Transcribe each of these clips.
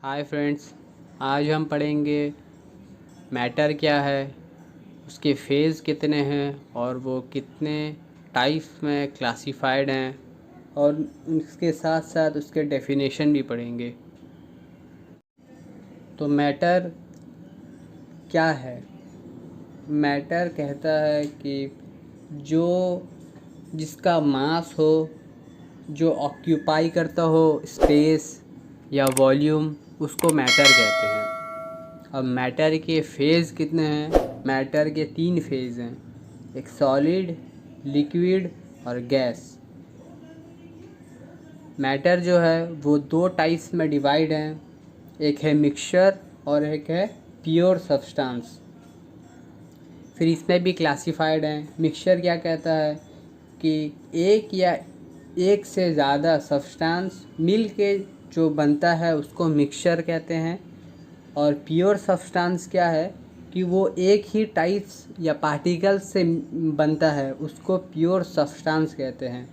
Hi friends, आज हम पढ़ेंगे मैटर क्या है, उसके फेज़ कितने हैं और वो कितने टाइप्स में क्लासिफाइड हैं, और उसके साथ साथ उसके डेफिनेशन भी पढ़ेंगे। तो मैटर क्या है? मैटर कहता है कि जो जिसका मास हो, जो ऑक्यूपाई करता हो स्पेस या वॉल्यूम, उसको मैटर कहते हैं। अब मैटर के फेज़ कितने हैं? मैटर के 3 फेज़ हैं, एक सॉलिड, लिक्विड और गैस। मैटर जो है वो 2 टाइप्स में डिवाइड हैं, एक है मिक्सचर और एक है प्योर सब्सटेंस। फिर इसमें भी क्लासिफाइड हैं। मिक्सचर क्या कहता है कि एक या एक से ज़्यादा सब्सटेंस मिल के जो बनता है उसको मिक्सचर कहते हैं। और प्योर सब्सटेंस क्या है कि वो एक ही टाइप्स या पार्टिकल्स से बनता है, उसको प्योर सब्सटेंस कहते हैं।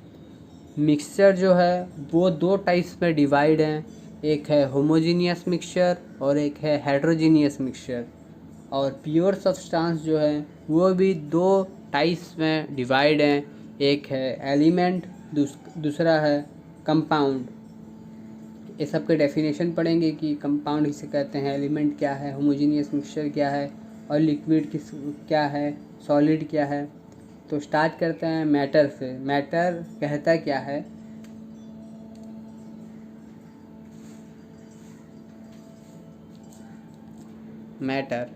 मिक्सचर जो है वो 2 टाइप्स में डिवाइड हैं, एक है होमोजीनियस मिक्सचर और एक है हेट्रोजीनियस मिक्सचर। और प्योर सब्सटेंस जो है वो भी 2 टाइप्स में डिवाइड हैं, एक है एलिमेंट, दूसरा है कंपाउंड। ये सब के डेफिनेशन पढ़ेंगे कि कंपाउंड किसे कहते हैं, एलिमेंट क्या है, होमोजीनियस मिक्सचर क्या है और लिक्विड क्या है, सॉलिड क्या है। तो स्टार्ट करते हैं मैटर से। मैटर कहता क्या है? मैटर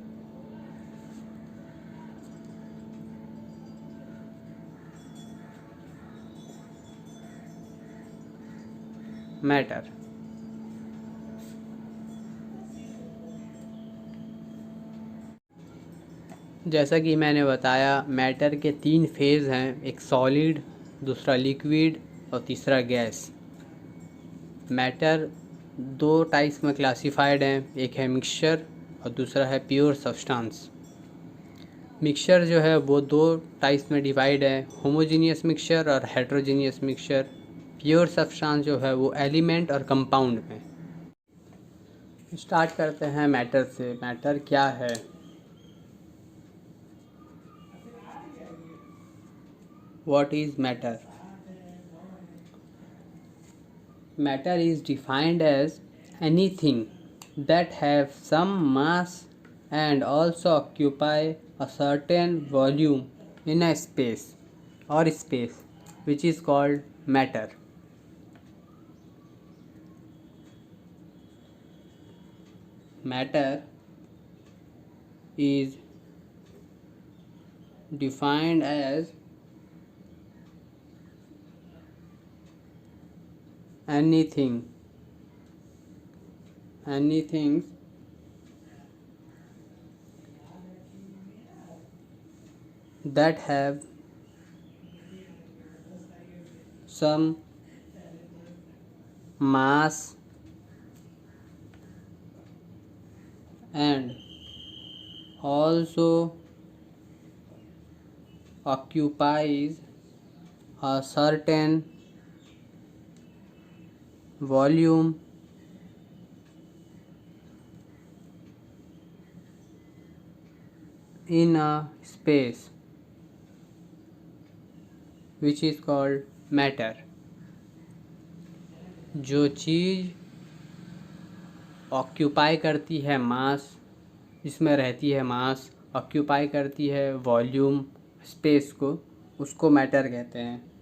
मैटर जैसा कि मैंने बताया, मैटर के 3 फेज़ हैं, एक सॉलिड, दूसरा लिक्विड और तीसरा गैस। मैटर 2 टाइप्स में क्लासिफाइड हैं, एक है मिक्सचर और दूसरा है प्योर सब्सटेंस। मिक्सचर जो है वो 2 टाइप्स में डिवाइड है, होमोजीनियस मिक्सचर और हेट्रोजीनियस मिक्सचर। प्योर सब्सटेंस जो है वो एलिमेंट और कंपाउंड में। स्टार्ट करते हैं मैटर से। मैटर क्या है? What is matter? Matter is defined as anything that have some mass and also occupy a certain volume in a space or space, which is called matter. Matter is defined as anything that have some mass and also occupies a certain volume in a space, which is called matter. जो चीज़ occupy करती है मास, जिसमें रहती है मास, occupy करती है volume, space को, उसको मैटर कहते हैं।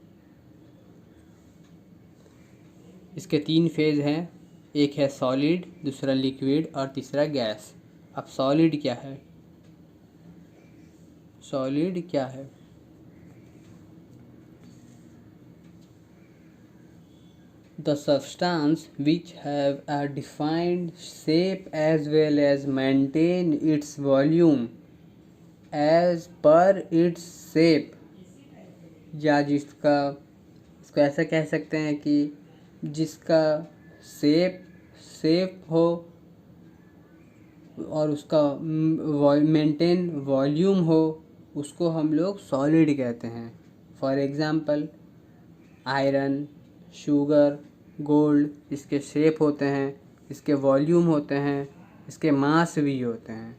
इसके 3 फेज़ हैं, एक है सॉलिड, दूसरा लिक्विड और तीसरा गैस। अब सॉलिड क्या है? सॉलिड क्या है? The substance which have a defined shape as well as maintain its volume as per its shape, या जिसका, इसको ऐसा कह सकते हैं कि जिसका शेप हो और उसका मेंटेन वॉल्यूम हो, उसको हम लोग सॉलिड कहते हैं। For example iron, sugar, gold, इसके शेप होते हैं इसके वॉल्यूम होते हैं, इसके मास भी होते हैं,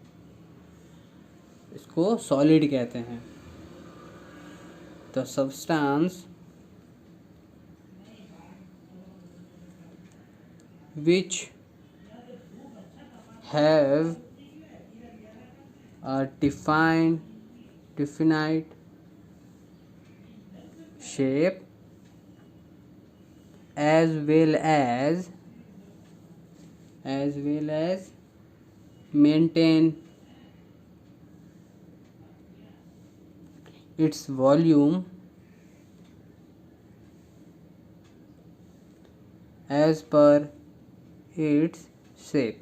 इसको सॉलिड कहते हैं। The substance which have a definite shape as well as maintain its volume as per its shape.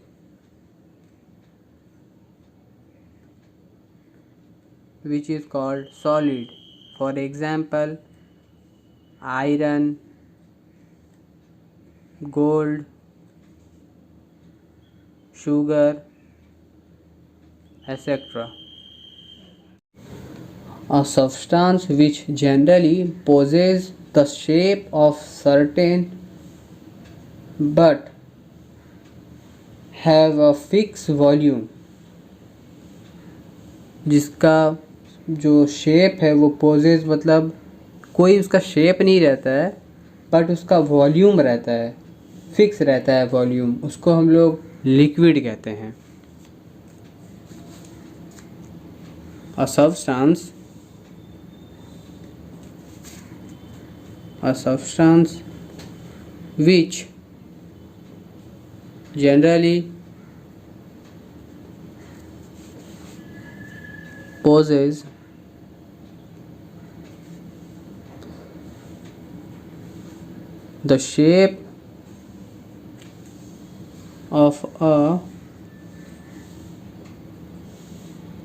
Which is called solid. For example, iron, gold, sugar, etc. A substance which generally possesses the shape of certain but have a fixed volume, जिसका जो shape है वो poses मतलब कोई उसका shape नहीं रहता है बट उसका वॉल्यूम रहता है, फिक्स रहता है वॉल्यूम, उसको हम लोग लिक्विड कहते हैं। A substance which generally possesses the shape of a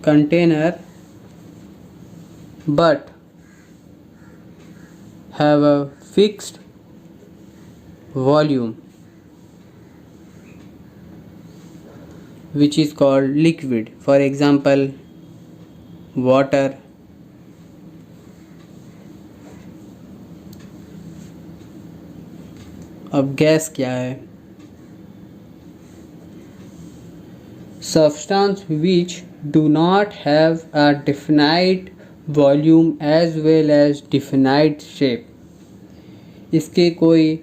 container but have a fixed volume, which is called liquid. For example, water, अब गैस क्या है? Substance which do not have a definite volume as well as definite shape. इसके कोई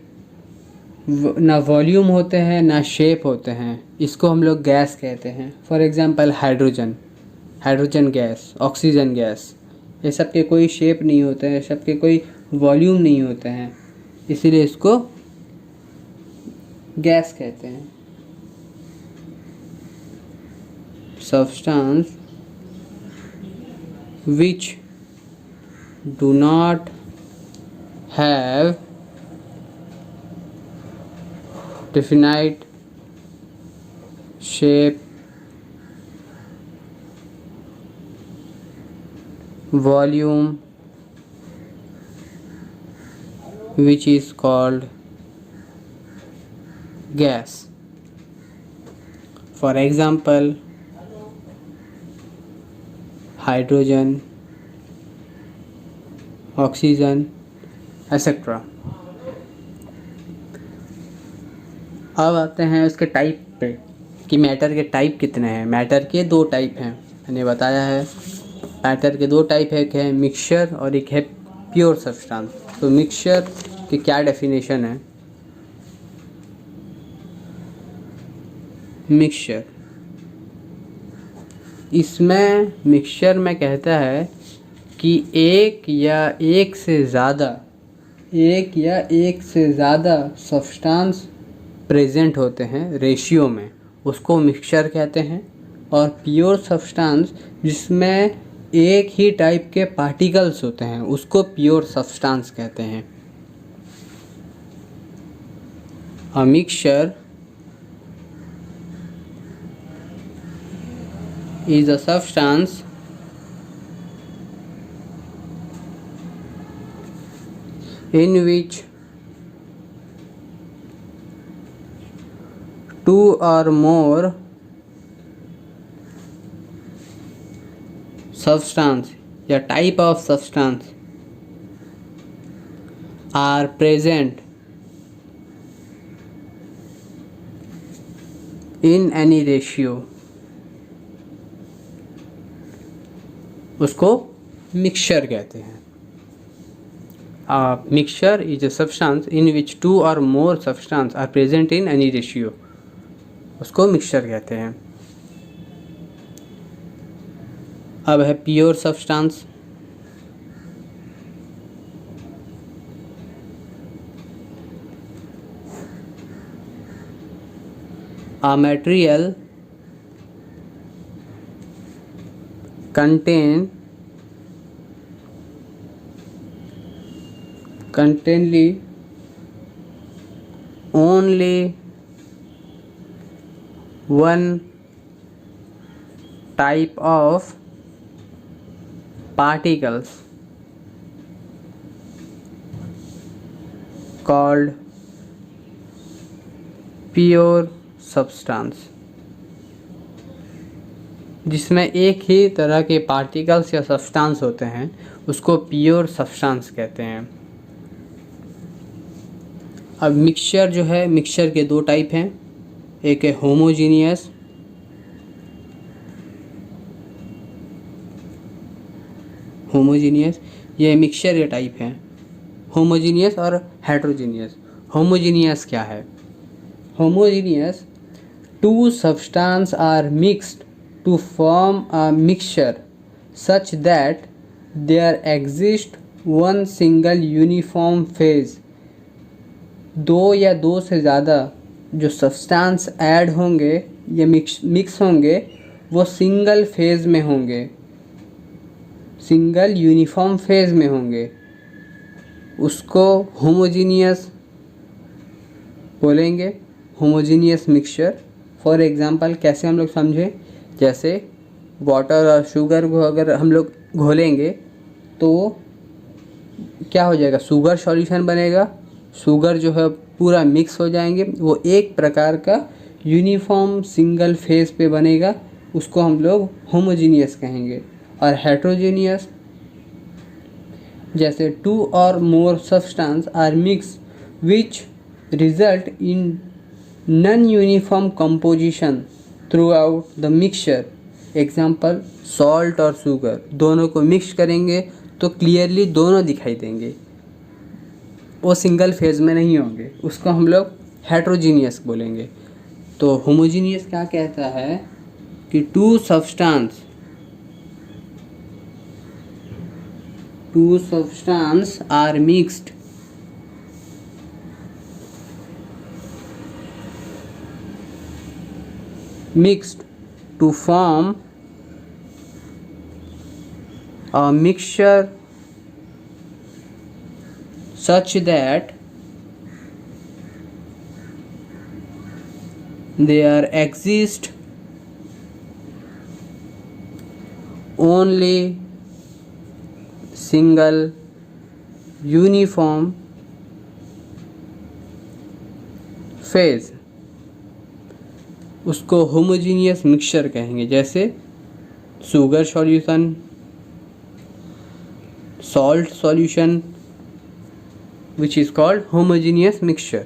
ना volume होते हैं ना shape होते हैं, इसको हम लोग गैस कहते हैं। For example hydrogen gas, oxygen gas, ये सब के कोई शेप नहीं होते हैं, सब के कोई वॉल्यूम नहीं होते हैं, इसीलिए इसको गैस कहते हैं। Substance which do not have definite shape, volume, which is called gas. For example, hydrogen, oxygen, etcetera. अब आते हैं उसके टाइप पे कि मैटर के टाइप कितने हैं। मैटर के 2 टाइप हैं, मैंने बताया है। मैटर के 2 टाइप है, एक है मिक्सचर और एक है प्योर सब्सटेंस। तो मिक्सचर की क्या डेफिनेशन है? मिक्सचर, इसमें मिक्सचर में कहता है कि एक या एक से ज़्यादा सब्सटेंस प्रेजेंट होते हैं रेशियो में, उसको मिक्सचर कहते हैं। और प्योर सब्सटेंस जिसमें एक ही टाइप के पार्टिकल्स होते हैं, उसको प्योर सब्सटेंस कहते हैं। A mixture is a substance in which 2 or more substance या type of substance are present in any ratio, उसको मिक्सचर कहते हैं। Mixture is a substance in which 2 और more substance are present in any ratio, उसको mixture कहते हैं। अब है pure substance. A material contain only one type of particles called pure substance, जिसमें एक ही तरह के पार्टिकल्स या सब्सटेंस होते हैं उसको प्योर सब्सटेंस कहते हैं। अब मिक्सचर जो है, मिक्सचर के दो टाइप हैं, एक है होमोजीनियस, ये मिक्सचर के टाइप हैं, होमोजीनियस और हेट्रोजीनियस। होमोजीनियस क्या है? Homogeneous, two substances are mixed to form a mixture such that there exists one single uniform phase। दो या दो से ज़्यादा जो सब्सटेंस ऐड होंगे या मिक्स होंगे वो सिंगल फेज़ में होंगे, सिंगल यूनिफॉर्म फेज़ में होंगे, उसको होमोजीनियस बोलेंगे, होमोजीनियस मिक्सचर। फॉर एग्ज़ाम्पल कैसे हम लोग समझें, जैसे वाटर और शुगर को अगर हम लोग घोलेंगे तो क्या हो जाएगा, शुगर सॉल्यूशन बनेगा, शुगर जो है पूरा मिक्स हो जाएंगे, वो एक प्रकार का यूनिफॉर्म सिंगल फेज पे बनेगा, उसको हम लोग होमोजीनियस कहेंगे। और हेट्रोजीनियस, जैसे 2 और more substance are mix which result in non uniform composition throughout the mixture. Example salt और शुगर, दोनों को मिक्स करेंगे तो क्लियरली दोनों दिखाई देंगे, वो सिंगल फेज में नहीं होंगे, उसको हम लोग हेट्रोजीनियस बोलेंगे। तो होमोजीनियस क्या कहता है कि two substance are mixed to form a mixture such that there exist only single uniform phase, उसको होमोजीनियस मिक्सचर कहेंगे। जैसे sugar solution, salt solution which is called homogeneous mixture.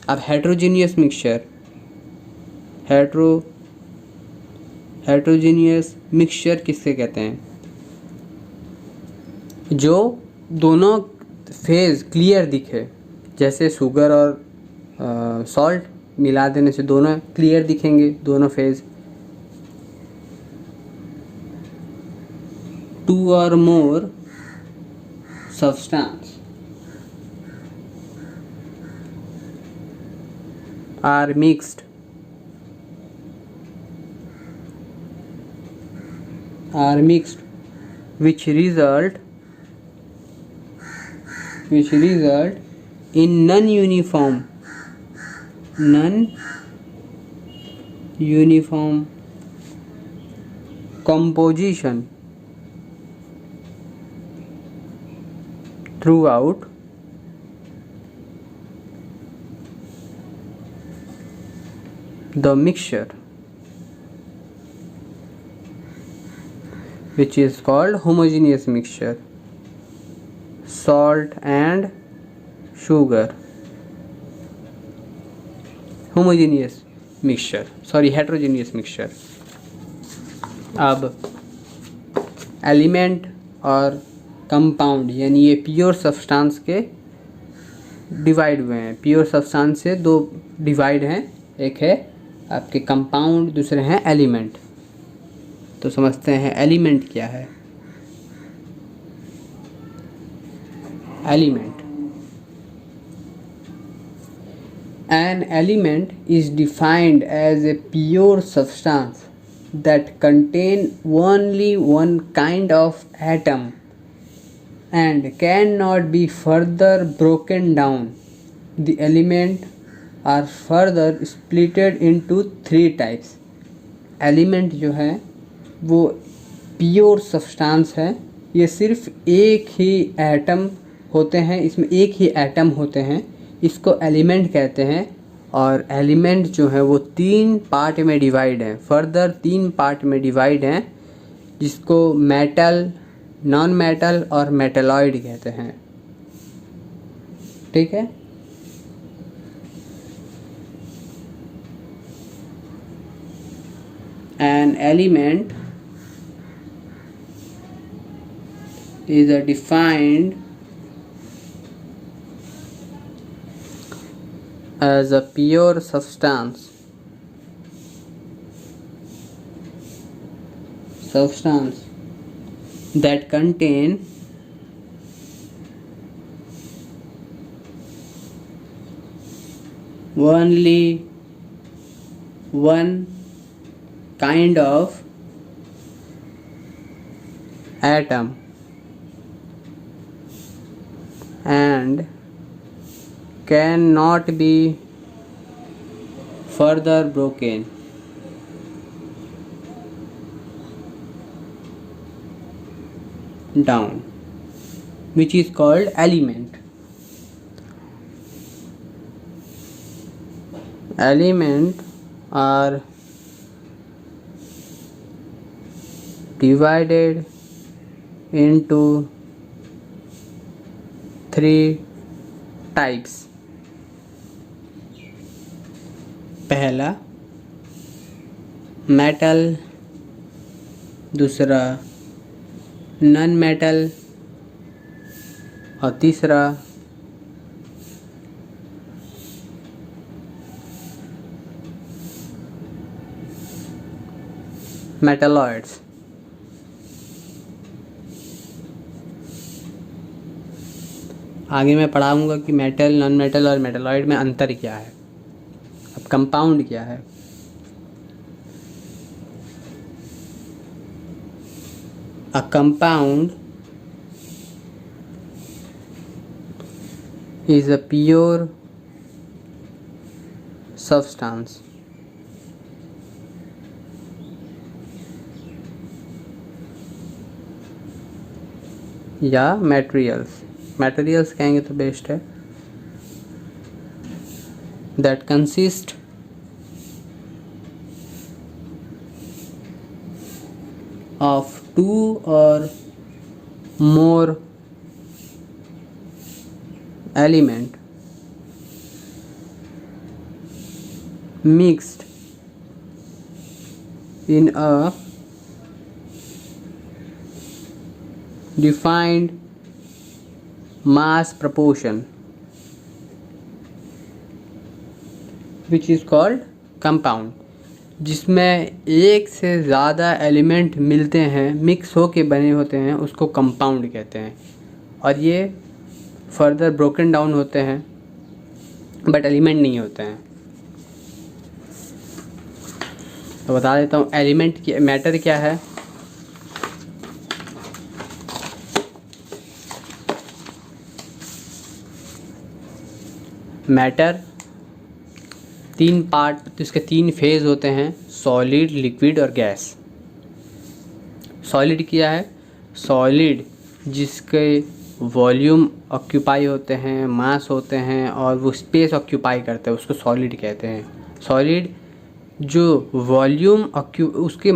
अब हेट्रोजीनियस मिक्सचर, हेट्रोजीनियस मिक्सचर किससे कहते हैं? जो दोनों phase clear दिखे, जैसे शुगर और सॉल्ट मिला देने से दोनों क्लियर दिखेंगे, दोनों phase. 2 or more substance are mixed which result in non-uniform composition throughout the mixture, which is called homogeneous mixture. Salt and sugar, homogeneous, mixture, sorry heterogeneous mixture. अब एलिमेंट और compound यानी ये प्योर सब्सटेंस के divide हुए हैं। Pure substance से दो divide हैं, एक है आपके कंपाउंड, दूसरे हैं एलिमेंट। तो समझते हैं एलिमेंट क्या है। Element, an element is defined as a pure substance that contain only one kind of atom and cannot be further broken down. The element are further splitted into 3 types. Element जो है वो pure substance है, ये सिर्फ एक ही atom होते हैं, इसमें एक ही एटम होते हैं, इसको एलिमेंट कहते हैं। और एलिमेंट जो है वो 3 पार्ट में डिवाइड हैं, फर्दर 3 पार्ट में डिवाइड हैं, जिसको मेटल, नॉन मेटल और मेटलॉइड कहते हैं। ठीक है। An element is defined as a pure substance that contain only one kind of atom and cannot be further broken down, which is called element. Element are divided into 3 types. पहला metal, दूसरा non metal और तीसरा metalloids. आगे मैं पढ़ाऊँगा कि metal, non metal और metalloid में अंतर क्या है। अब कंपाउंड क्या है। A compound is a pure substance या मटेरियल्स कहेंगे तो बेस्ट है, that consist of 2 or more element mixed in a defined mass proportion, which is called compound। जिसमें एक से ज़्यादा एलिमेंट मिलते हैं, मिक्स हो के बने होते हैं, उसको कंपाउंड कहते हैं। और ये फर्दर ब्रोकन डाउन होते हैं बट एलिमेंट नहीं होते हैं। तो बता देता हूँ एलिमेंट की मैटर क्या है। मैटर 3 पार्ट, तो इसके 3 फेज़ होते हैं, सॉलिड, लिक्विड और गैस। सॉलिड क्या है? सॉलिड जिसके वॉल्यूम ऑक्यूपाई होते हैं, मास होते हैं और वो स्पेस ऑक्यूपाई करते हैं, उसको सॉलिड कहते हैं। सॉलिड जो वॉल्यूम उसके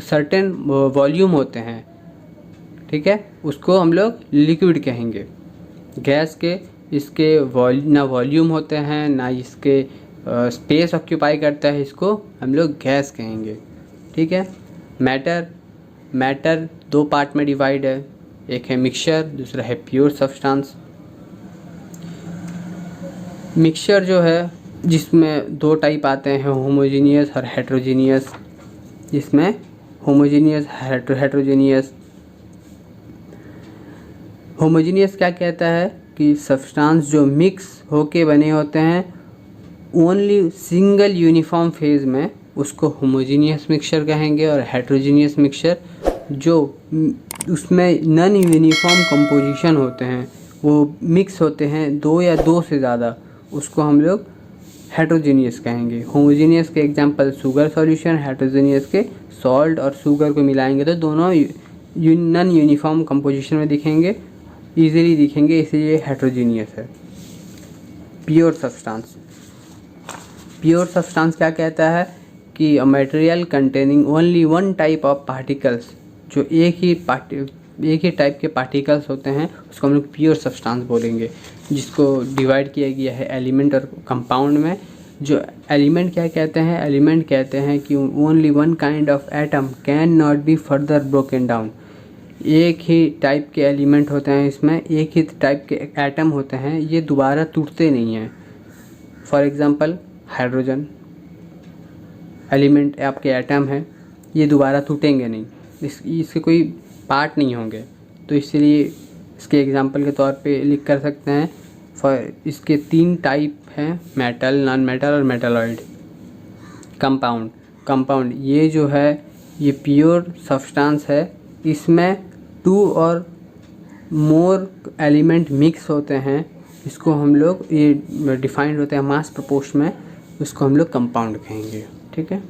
सर्टेन वॉल्यूम होते हैं, ठीक है, उसको हम लोग लिक्विड कहेंगे। गैस के इसके ना वॉल्यूम होते हैं, ना इसके स्पेस ऑक्यूपाई करता है, इसको हम लोग गैस कहेंगे। ठीक है। मैटर दो पार्ट में डिवाइड है, एक है मिक्सचर, दूसरा है प्योर सब्सटेंस। मिक्सचर जो है जिसमें दो टाइप आते हैं, होमोजीनियस और हेट्रोजीनियस। जिसमें होमोजीनियस हेट्रोजीनियस। होमोजीनियस क्या कहता है कि सब्सटेंस जो मिक्स होके बने होते हैं ओनली सिंगल यूनिफॉर्म फेज में, उसको होमोजीनियस मिक्सचर कहेंगे। और हेट्रोजीनियस मिक्सचर जो उसमें नॉन यूनिफॉर्म कंपोजिशन होते हैं, वो मिक्स होते हैं दो या दो से ज़्यादा, उसको हम लोग हेट्रोजीनियस कहेंगे। होमोजीनियस के एग्जांपल शुगर सॉल्यूशन, हेट्रोजीनियस के सॉल्ट और शुगर को मिलाएंगे तो दोनों नॉन यूनिफॉर्म कंपोजिशन में दिखेंगे, इजीली दिखेंगे, इसलिए हेट्रोजीनियस है। Pure substance. प्योर सब्सटेंस क्या कहता है कि a material containing only one type of particles, जो एक ही टाइप के पार्टिकल्स होते हैं उसको हम लोग प्योर सब्सटेंस बोलेंगे। जिसको डिवाइड किया गया है एलिमेंट और कंपाउंड में। जो एलिमेंट क्या कहते हैं, एलिमेंट कहते हैं कि only one kind of atom can not be further broken down. एक ही टाइप के एलिमेंट होते हैं, इसमें एक ही टाइप के एटम होते हैं, ये दोबारा टूटते नहीं हैं। फॉर एग्जांपल हाइड्रोजन एलिमेंट आपके एटम है, ये दोबारा टूटेंगे नहीं, इसके कोई पार्ट नहीं होंगे, तो इसलिए इसके एग्जांपल के तौर पे लिख कर सकते हैं। फॉर इसके 3 टाइप हैं, मेटल, नॉन मेटल और मेटलॉइड। कंपाउंड ये जो है ये प्योर सब्सटेंस है, इसमें 2 और मोर एलिमेंट मिक्स होते हैं, इसको हम लोग ये डिफाइंड होते हैं मास प्रोपोर्शन में, उसको हम लोग कंपाउंड कहेंगे। ठीक है।